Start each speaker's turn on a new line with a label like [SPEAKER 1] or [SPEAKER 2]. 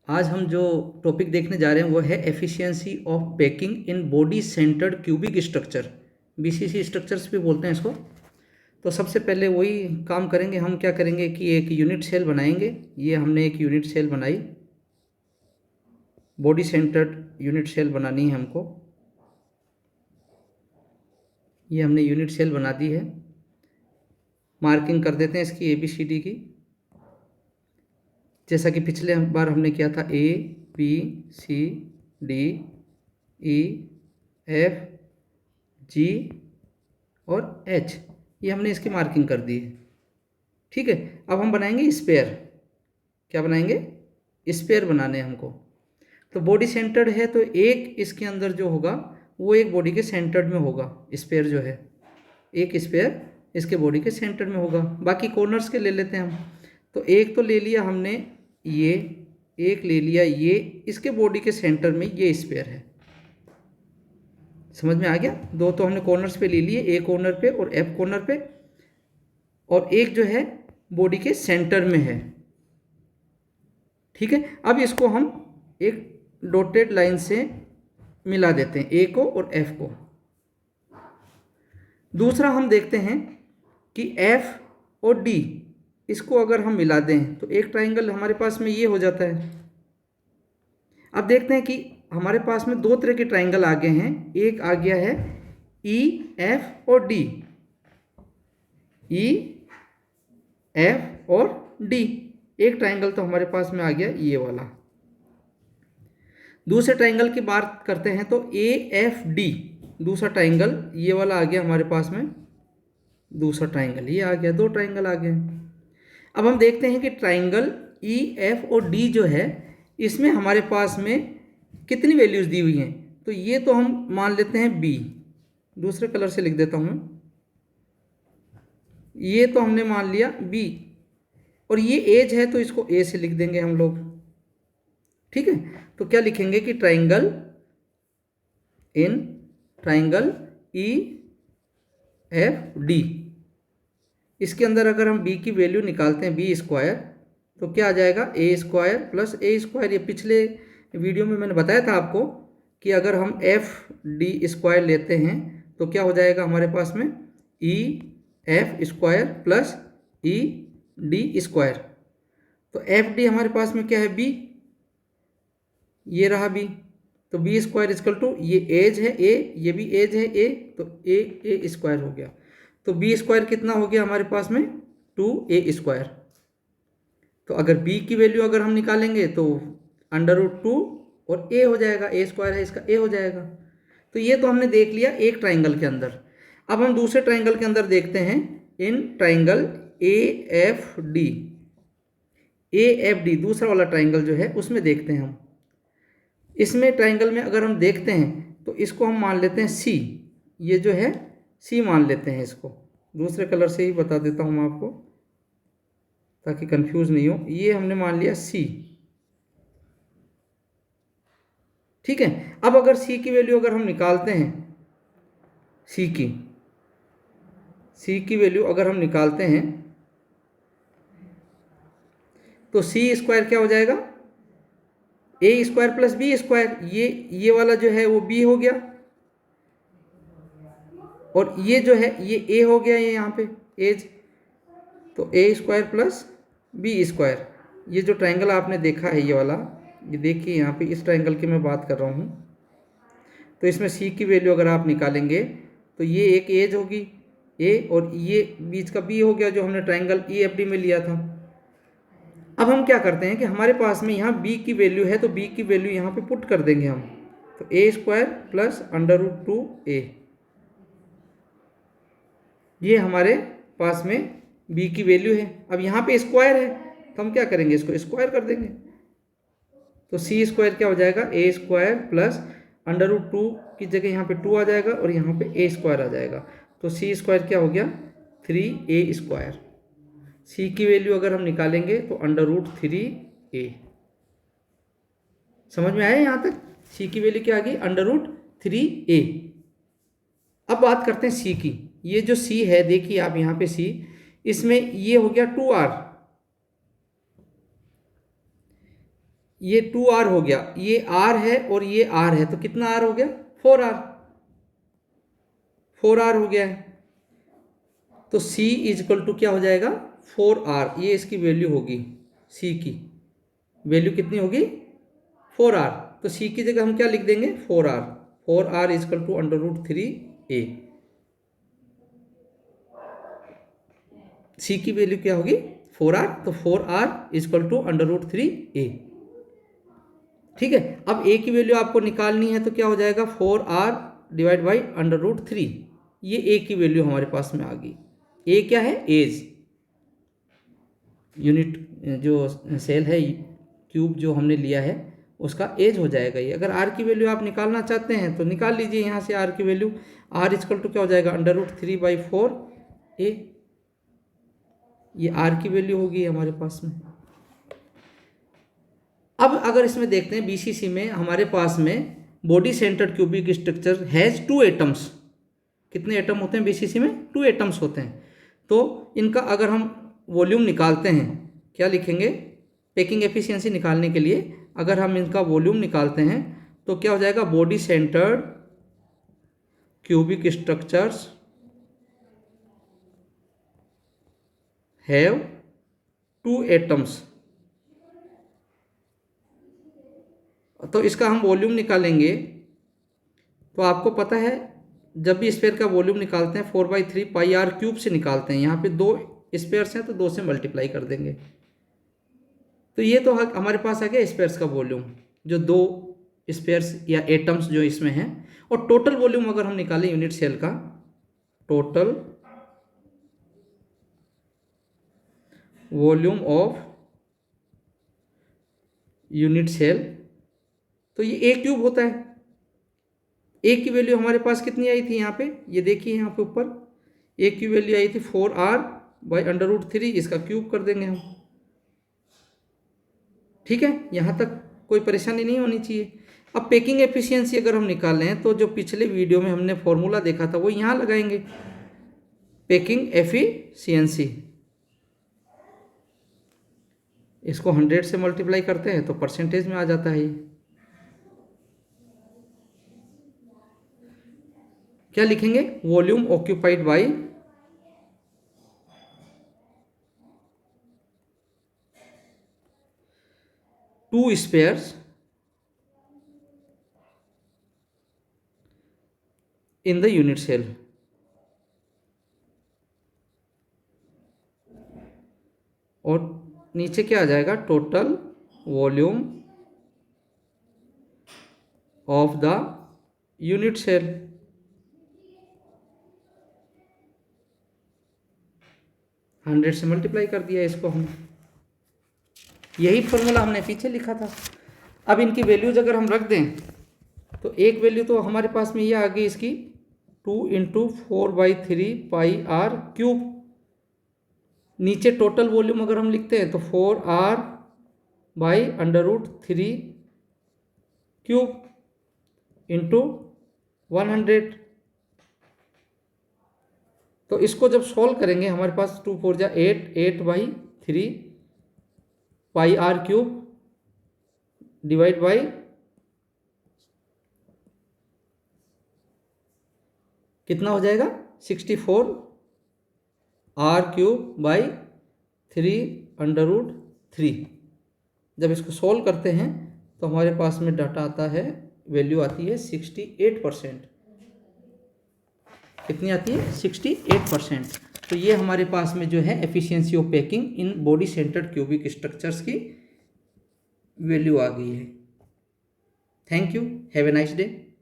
[SPEAKER 1] आज हम जो टॉपिक देखने जा रहे हैं वो है efficiency of packing in body centred cubic structure, BCC structures भी बोलते हैं इसको। तो सबसे पहले वही काम करेंगे हम, क्या करेंगे कि एक यूनिट सेल बनाएंगे। ये हमने एक यूनिट सेल बनाई, बॉडी सेंटर्ड यूनिट सेल बनानी है हमको। ये हमने यूनिट सेल बना दी है, मार्किंग कर देते हैं इसकी ABCD की, जैसा कि पिछले बार हमने किया था ABCDEFG और H, ये हमने इसकी मार्किंग कर दी है। ठीक है, अब हम बनाएंगे स्पेयर। क्या बनाएंगे? स्पेयर बनाने हमको। तो बॉडी सेंटर्ड है तो एक इसके अंदर जो होगा वो एक बॉडी के सेंटर्ड में होगा। स्पेयर जो है एक स्पेयर इसके बॉडी के सेंटर में होगा। बाकी कॉर्नर्स के ले लेते हैं हम। तो एक तो ले लिया हमने, ये एक ले लिया, ये इसके बॉडी के सेंटर में ये स्पेयर है। समझ में आ गया? दो तो हमने कॉर्नर्स पे ले लिए, ए कॉर्नर पे और F कॉर्नर पे, और एक जो है बॉडी के सेंटर में है। ठीक है, अब इसको हम एक डॉटेड लाइन से मिला देते हैं, ए को और F को। दूसरा हम देखते हैं कि F और D इसको अगर हम मिला दें तो एक ट्राइंगल हमारे पास में ये हो जाता है। अब देखते हैं कि हमारे पास में दो तरह के ट्राइंगल आ गए हैं। एक आ गया है EF और D, EF और D, एक ट्राइंगल तो हमारे पास में आ गया ये वाला। दूसरे ट्राइंगल की बात करते हैं तो AFD, दूसरा ट्राइंगल ये वाला आ गया हमारे पास में। दूसरा ट्राइंगल ये आ गया, दो ट्राइंगल आ गए। अब हम देखते हैं कि ट्राइंगल EF और D जो है इसमें हमारे पास में कितनी वैल्यूज दी हुई हैं। तो ये तो हम मान लेते हैं B, दूसरे कलर से लिख देता हूँ मैं। ये तो हमने मान लिया B, और ये एज है तो इसको A से लिख देंगे हम लोग। ठीक है, तो क्या लिखेंगे कि ट्राइंगल EFD, इसके अंदर अगर हम B की वैल्यू निकालते हैं B स्क्वायर, तो क्या आ जाएगा A square plus A square. ये पिछले वीडियो में मैंने बताया था आपको कि अगर हम FD स्क्वायर लेते हैं तो क्या हो जाएगा हमारे पास में EF square plus ED square. तो FD हमारे पास में क्या है B, ये रहा B, तो B स्क्वायर इक्वल टू ये एज है A, ये भी एज है A, तो A स्क्वायर हो गया। तो B स्क्वायर कितना हो गया हमारे पास में 2A स्क्वायर। तो अगर B की वैल्यू अगर हम निकालेंगे तो √2 और A हो जाएगा, A स्क्वायर है इसका, A हो जाएगा। तो ये तो हमने देख लिया एक ट्राइंगल के अंदर। अब हम दूसरे ट्राइंगल के अंदर देखते हैं, इन ट्राइंगल AFD दूसरा वाला ट्राइंगल जो है उसमें देखते हैं हम। इसमें ट्राइंगल में अगर हम देखते हैं तो इसको हम मान लेते हैं C, ये जो है C मान लेते हैं इसको। दूसरे कलर से ही बता देता हूँ मैं आपको ताकि कंफ्यूज नहीं हो। ये हमने मान लिया C। ठीक है, अब अगर C की वैल्यू अगर हम निकालते हैं, C की वैल्यू अगर हम निकालते हैं तो C स्क्वायर क्या हो जाएगा A square plus B square. ये वाला जो है वो B हो गया, और ये जो है ये A हो गया, ये यहाँ पे एज, तो A square plus B square. ये जो ट्राइंगल आपने देखा है ये वाला, ये देखिए यहाँ पे इस ट्राइंगल की मैं बात कर रहा हूँ। तो इसमें C की वैल्यू अगर आप निकालेंगे तो ये एक एज होगी A, और ये बीच का B हो गया जो हमने ट्राइंगल EFD में लिया था। अब हम क्या करते हैं कि हमारे पास में यहाँ B की वैल्यू है तो B की वैल्यू यहाँ पे पुट कर देंगे हम। तो A स्क्वायर प्लस √2A, ये हमारे पास में B की वैल्यू है। अब यहाँ पे स्क्वायर है तो हम क्या करेंगे, इसको स्क्वायर कर देंगे। तो C स्क्वायर क्या हो जाएगा A स्क्वायर प्लस √2 की जगह यहाँ पे 2 आ जाएगा और यहाँ पे A स्क्वायर आ जाएगा। तो C स्क्वायर क्या हो गया 3A स्क्वायर। C की वैल्यू अगर हम निकालेंगे तो √3A। समझ में आया यहाँ तक? C की वैल्यू क्या आ गई √3A। अब बात करते हैं C की। ये जो C है देखिए आप यहाँ पे C, इसमें ये हो गया 2R, ये 2R हो गया, ये R है और ये R है, तो कितना R हो गया? 4R, 4R हो गया है। तो C इज इक्वल टू क्या हो जाएगा? 4R। ये इसकी वैल्यू होगी, C की वैल्यू कितनी होगी? 4R। तो C की जगह हम क्या लिख देंगे? 4R। 4R is equal to √3A। C की वैल्यू क्या होगी? 4R। तो 4R is equal to √3A। ठीक है। अब A की वैल्यू आपको निकालनी है, तो क्या हो जाएगा? 4R divide by √3। ये A की वैल्यू हमारे पास में आ गई। A क्या है? एज, यूनिट जो सेल है, क्यूब जो हमने लिया है उसका एज हो जाएगा ये। अगर R की वैल्यू आप निकालना चाहते हैं तो निकाल लीजिए यहाँ से R की वैल्यू। R इक्वल टू क्या हो जाएगा? √3/4A। ये R की वैल्यू होगी हमारे पास में। अब अगर इसमें देखते हैं BCC में हमारे पास में body centred cubic structure has 2 atoms. कितने एटम होते हैं BCC में? 2 एटम्स होते हैं। तो इनका अगर हम वॉल्यूम निकालते हैं, क्या लिखेंगे? पैकिंग एफिशिएंसी निकालने के लिए अगर हम इनका वॉल्यूम निकालते हैं तो क्या हो जाएगा? Body centred cubic structures have 2 atoms. तो इसका हम वॉल्यूम निकालेंगे तो आपको पता है जब भी स्फीयर का वॉल्यूम निकालते हैं 4/3 πr³ से निकालते हैं। यहाँ पे 2 स्फीयर्स हैं तो 2 से मल्टीप्लाई कर देंगे। तो ये तो हमारे पास आ गया स्फीयर्स का वॉल्यूम, जो 2 स्फीयर्स या एटम्स जो इसमें हैं। और टोटल वॉल्यूम अगर हम निकालें यूनिट सेल का, total volume of unit cell, तो ये A³ होता है। A की वैल्यू हमारे पास कितनी आई थी यहाँ पे? ये देखिए यहाँ पे ऊपर A की वैल्यू आई थी 4R/√3। इसका क्यूब कर देंगे हम। ठीक है, यहाँ तक कोई परेशानी नहीं होनी चाहिए। अब पैकिंग एफिशिएंसी अगर हम निकालें तो जो पिछले वीडियो में हमने फॉर्मूला देखा था वो यहाँ लगाएंगे। पैकिंग एफिशिएंसी, इसको 100 से मल्टीप्लाई करते हैं तो परसेंटेज में आ जाता है। क्या लिखेंगे? Volume occupied by two spheres in the unit cell. और नीचे क्या आ जाएगा? Total volume of the unit cell. Hundred से मल्टीप्लाई कर दिया इसको हम। यही फॉर्मूला हमने पीछे लिखा था। अब इनकी वैल्यूज अगर हम रख दें तो एक वैल्यू तो हमारे पास में ये आ गई इसकी 2 × 4/3 πr³। नीचे टोटल वॉल्यूम अगर हम लिखते हैं तो 4R/√3³ इंटू 100। तो इसको जब सॉल्व करेंगे हमारे पास 2 4 जा 8, 8/3 πr³ डिवाइड बाई कितना हो जाएगा? 64R³/3√3। जब इसको सॉल्व करते हैं तो हमारे पास में डाटा आता है, वैल्यू आती है 68%। कितनी आती है? 68%। तो ये हमारे पास में जो है efficiency of packing in body centred cubic structures की वैल्यू आ गई है। Thank you, have a nice day.